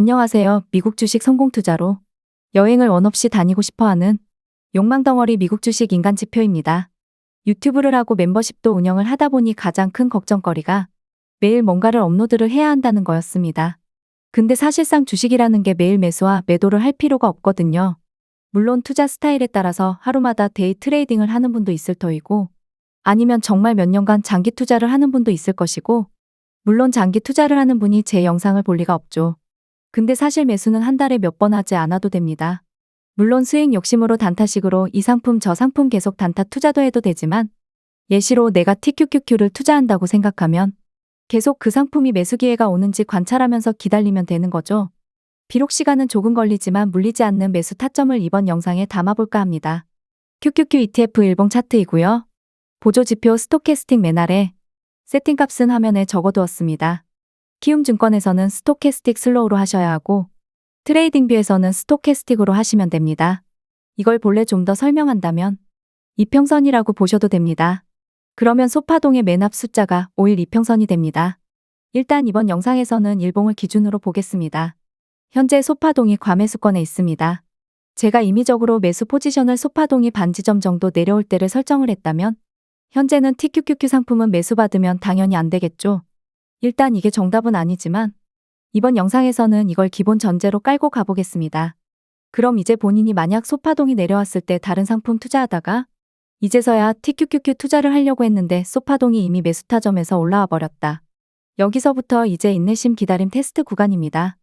안녕하세요. 미국 주식 성공 투자로 여행을 원 없이 다니고 싶어하는 욕망덩어리 미국 주식 인간 지표입니다. 유튜브를 하고 멤버십도 운영을 하다 보니 가장 큰 걱정거리가 매일 뭔가를 업로드를 해야 한다는 거였습니다. 근데 사실상 주식이라는 게 매일 매수와 매도를 할 필요가 없거든요. 물론 투자 스타일에 따라서 하루마다 데이 트레이딩을 하는 분도 있을 터이고 아니면 정말 몇 년간 장기 투자를 하는 분도 있을 것이고 물론 장기 투자를 하는 분이 제 영상을 볼 리가 없죠. 근데 사실 매수는 한 달에 몇 번 하지 않아도 됩니다. 물론 수익 욕심으로 단타식으로 이 상품 저 상품 계속 단타 투자도 해도 되지만 예시로 내가 TQQQ를 투자한다고 생각하면 계속 그 상품이 매수 기회가 오는지 관찰하면서 기다리면 되는 거죠. 비록 시간은 조금 걸리지만 물리지 않는 매수 타점을 이번 영상에 담아볼까 합니다. QQQ ETF 일봉 차트이고요. 보조지표 스토캐스틱 맨 아래 세팅값은 화면에 적어두었습니다. 키움증권에서는 스토캐스틱 슬로우로 하셔야 하고 트레이딩뷰에서는 스토캐스틱으로 하시면 됩니다. 이걸 본래 좀 더 설명한다면 이평선이라고 보셔도 됩니다. 그러면 소파동의 맨 앞 숫자가 5일 이평선이 됩니다. 일단 이번 영상에서는 일봉을 기준으로 보겠습니다. 현재 소파동이 과매수권에 있습니다. 제가 임의적으로 매수 포지션을 소파동이 반지점 정도 내려올 때를 설정을 했다면 현재는 TQQQ 상품은 매수받으면 당연히 안 되겠죠. 일단 이게 정답은 아니지만 이번 영상에서는 이걸 기본 전제로 깔고 가보겠습니다. 그럼 이제 본인이 만약 소파동이 내려왔을 때 다른 상품 투자하다가 이제서야 TQQQ 투자를 하려고 했는데 소파동이 이미 매수타점에서 올라와 버렸다. 여기서부터 이제 인내심 기다림 테스트 구간입니다.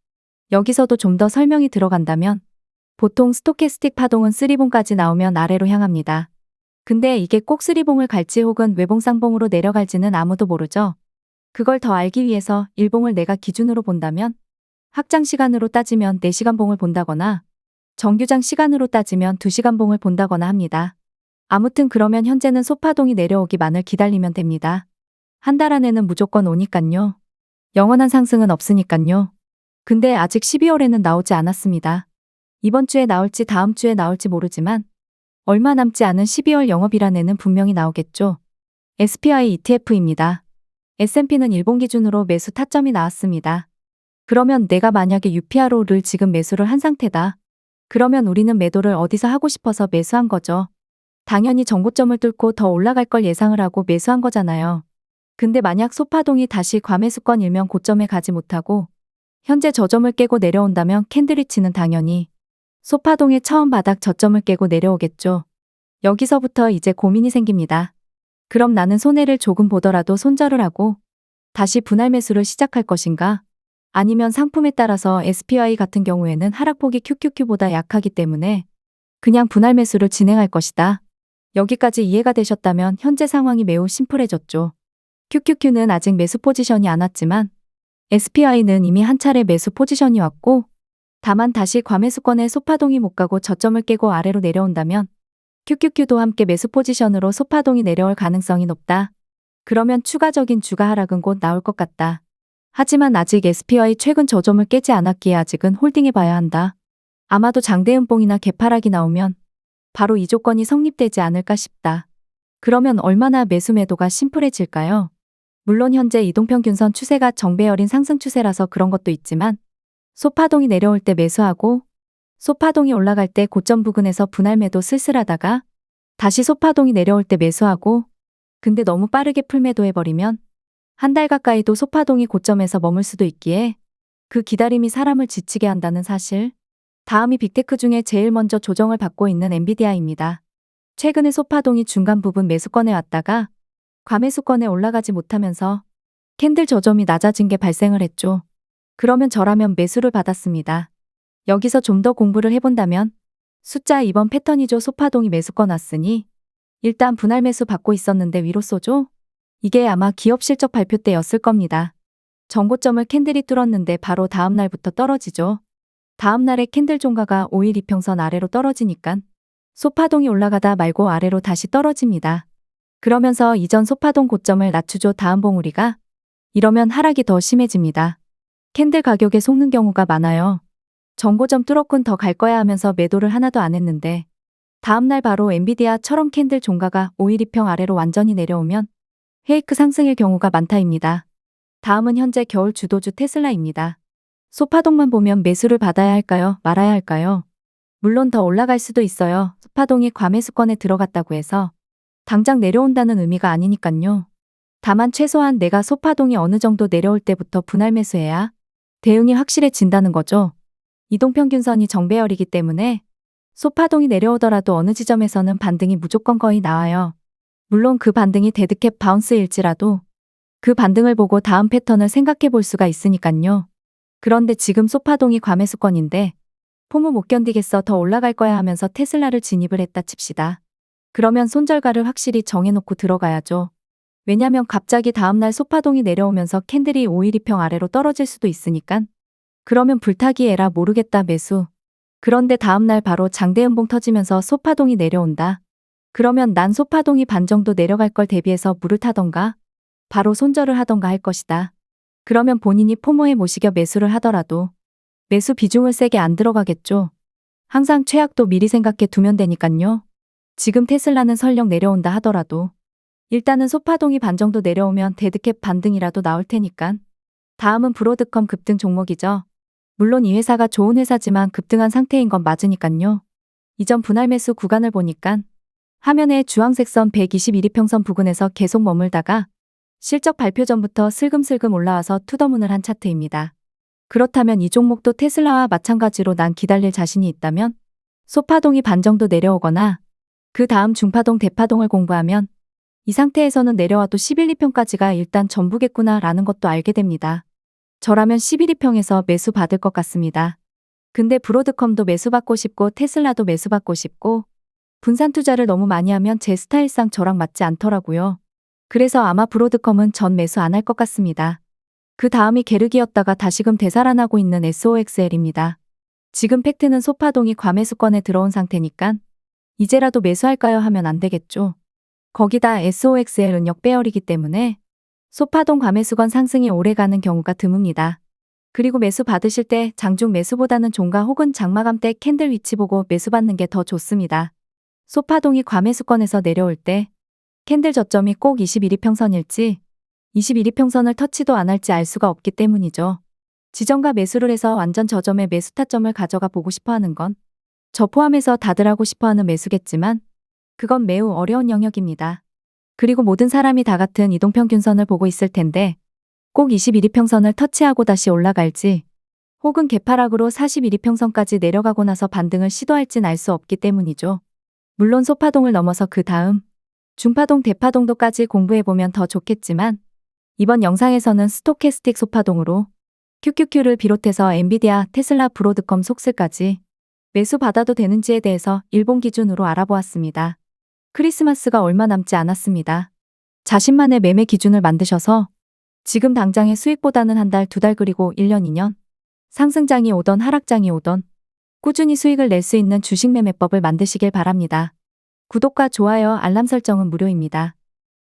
여기서도 좀 더 설명이 들어간다면 보통 스토캐스틱 파동은 쓰리봉까지 나오면 아래로 향합니다. 근데 이게 꼭 쓰리봉을 갈지 혹은 외봉 쌍봉으로 내려갈지는 아무도 모르죠. 그걸 더 알기 위해서 일봉을 내가 기준으로 본다면 확장 시간으로 따지면 4시간 봉을 본다거나 정규장 시간으로 따지면 2시간 봉을 본다거나 합니다. 아무튼 그러면 현재는 소파동이 내려오기만을 기다리면 됩니다. 한 달 안에는 무조건 오니깐요. 영원한 상승은 없으니깐요. 근데 아직 12월에는 나오지 않았습니다. 이번 주에 나올지 다음 주에 나올지 모르지만 얼마 남지 않은 12월 영업일안에는 분명히 나오겠죠. SPY ETF입니다. S&P는 일본 기준으로 매수 타점이 나왔습니다. 그러면 내가 만약에 UPRO를 지금 매수를 한 상태다. 그러면 우리는 매도를 어디서 하고 싶어서 매수한 거죠. 당연히 정고점을 뚫고 더 올라갈 걸 예상을 하고 매수한 거잖아요. 근데 만약 소파동이 다시 과매수권 일면 고점에 가지 못하고 현재 저점을 깨고 내려온다면 캔들위치는 당연히 소파동의 처음 바닥 저점을 깨고 내려오겠죠. 여기서부터 이제 고민이 생깁니다. 그럼 나는 손해를 조금 보더라도 손절을 하고 다시 분할 매수를 시작할 것인가? 아니면 상품에 따라서 SPY 같은 경우에는 하락폭이 QQQ보다 약하기 때문에 그냥 분할 매수를 진행할 것이다. 여기까지 이해가 되셨다면 현재 상황이 매우 심플해졌죠. QQQ는 아직 매수 포지션이 안 왔지만 SPY는 이미 한 차례 매수 포지션이 왔고 다만 다시 과매수권에 소파동이 못 가고 저점을 깨고 아래로 내려온다면 QQQ도 함께 매수 포지션으로 소파동이 내려올 가능성이 높다. 그러면 추가적인 주가 하락은 곧 나올 것 같다. 하지만 아직 SPY 최근 저점을 깨지 않았기에 아직은 홀딩해봐야 한다. 아마도 장대음봉이나 개파락이 나오면 바로 이 조건이 성립되지 않을까 싶다. 그러면 얼마나 매수 매도가 심플해질까요? 물론 현재 이동평균선 추세가 정배열인 상승 추세라서 그런 것도 있지만 소파동이 내려올 때 매수하고 소파동이 올라갈 때 고점 부근에서 분할 매도 슬슬하다가 다시 소파동이 내려올 때 매수하고 근데 너무 빠르게 풀매도해버리면 한 달 가까이도 소파동이 고점에서 머물 수도 있기에 그 기다림이 사람을 지치게 한다는 사실. 다음이 빅테크 중에 제일 먼저 조정을 받고 있는 엔비디아입니다. 최근에 소파동이 중간 부분 매수권에 왔다가 과매수권에 올라가지 못하면서 캔들 저점이 낮아진 게 발생을 했죠. 그러면 저라면 매수를 받았습니다. 여기서 좀 더 공부를 해본다면 숫자 2번 패턴이죠. 소파동이 매수권 왔으니 일단 분할 매수 받고 있었는데 위로 쏘죠? 이게 아마 기업 실적 발표 때였을 겁니다. 정고점을 캔들이 뚫었는데 바로 다음 날부터 떨어지죠. 다음 날에 캔들 종가가 5일 이평선 아래로 떨어지니까 소파동이 올라가다 말고 아래로 다시 떨어집니다. 그러면서 이전 소파동 고점을 낮추죠. 다음 봉우리가. 이러면 하락이 더 심해집니다. 캔들 가격에 속는 경우가 많아요. 정고점 뚫었군 더 갈 거야 하면서 매도를 하나도 안 했는데 다음날 바로 엔비디아처럼 캔들 종가가 5일 이평 아래로 완전히 내려오면 페이크 상승일 경우가 많다입니다. 다음은 현재 겨울 주도주 테슬라입니다. 소파동만 보면 매수를 받아야 할까요? 말아야 할까요? 물론 더 올라갈 수도 있어요. 소파동이 과매수권에 들어갔다고 해서 당장 내려온다는 의미가 아니니깐요. 다만 최소한 내가 소파동이 어느 정도 내려올 때부터 분할 매수해야 대응이 확실해진다는 거죠. 이동평균선이 정배열이기 때문에 소파동이 내려오더라도 어느 지점에서는 반등이 무조건 거의 나와요. 물론 그 반등이 데드캡 바운스일지라도 그 반등을 보고 다음 패턴을 생각해 볼 수가 있으니깐요. 그런데 지금 소파동이 과매수권인데 포무 못 견디겠어 더 올라갈 거야 하면서 테슬라를 진입을 했다 칩시다. 그러면 손절가를 확실히 정해놓고 들어가야죠. 왜냐면 갑자기 다음날 소파동이 내려오면서 캔들이 5일 이평 아래로 떨어질 수도 있으니깐. 그러면 불타기 에라 모르겠다 매수. 그런데 다음날 바로 장대음봉 터지면서 소파동이 내려온다. 그러면 난 소파동이 반 정도 내려갈 걸 대비해서 물을 타던가 바로 손절을 하던가 할 것이다. 그러면 본인이 포모에 못 이겨 매수를 하더라도 매수 비중을 세게 안 들어가겠죠. 항상 최악도 미리 생각해 두면 되니깐요. 지금 테슬라는 설령 내려온다 하더라도 일단은 소파동이 반 정도 내려오면 데드캡 반등이라도 나올 테니깐. 다음은 브로드컴 급등 종목이죠. 물론 이 회사가 좋은 회사지만 급등한 상태인 건 맞으니깐요. 이전 분할 매수 구간을 보니깐 화면에 주황색 선 121이평선 부근에서 계속 머물다가 실적 발표 전부터 슬금슬금 올라와서 투더문을 한 차트입니다. 그렇다면 이 종목도 테슬라와 마찬가지로 난 기다릴 자신이 있다면 소파동이 반 정도 내려오거나 그 다음 중파동 대파동을 공부하면 이 상태에서는 내려와도 11이평까지가 일단 전부겠구나 라는 것도 알게 됩니다. 저라면 11이평에서 매수 받을 것 같습니다. 근데 브로드컴도 매수받고 싶고 테슬라도 매수받고 싶고 분산 투자를 너무 많이 하면 제 스타일상 저랑 맞지 않더라고요. 그래서 아마 브로드컴은 전 매수 안 할 것 같습니다. 그 다음이 게르기였다가 다시금 되살아나고 있는 SOXL입니다. 지금 팩트는 소파동이 과매수권에 들어온 상태니깐 이제라도 매수할까요 하면 안 되겠죠. 거기다 SOXL은 역배열이기 때문에 소파동 과매수권 상승이 오래가는 경우가 드뭅니다. 그리고 매수 받으실 때 장중 매수보다는 종가 혹은 장마감 때 캔들 위치 보고 매수 받는 게 더 좋습니다. 소파동이 과매수권에서 내려올 때 캔들 저점이 꼭 21이평선일지 21이평선을 터치도 안 할지 알 수가 없기 때문이죠. 지정가 매수를 해서 완전 저점의 매수 타점을 가져가 보고 싶어하는 건 저 포함해서 다들 하고 싶어하는 매수겠지만 그건 매우 어려운 영역입니다. 그리고 모든 사람이 다 같은 이동평균선을 보고 있을 텐데 꼭 21이평선을 터치하고 다시 올라갈지 혹은 개파락으로 41이평선까지 내려가고 나서 반등을 시도할진 알 수 없기 때문이죠. 물론 소파동을 넘어서 그 다음 중파동 대파동도까지 공부해보면 더 좋겠지만 이번 영상에서는 스토캐스틱 소파동으로 QQQ를 비롯해서 엔비디아, 테슬라, 브로드컴, 속슬까지 매수 받아도 되는지에 대해서 일본 기준으로 알아보았습니다. 크리스마스가 얼마 남지 않았습니다. 자신만의 매매 기준을 만드셔서 지금 당장의 수익보다는 한 달, 두 달 그리고 1년, 2년 상승장이 오던 하락장이 오던 꾸준히 수익을 낼 수 있는 주식 매매법을 만드시길 바랍니다. 구독과 좋아요, 알람 설정은 무료입니다.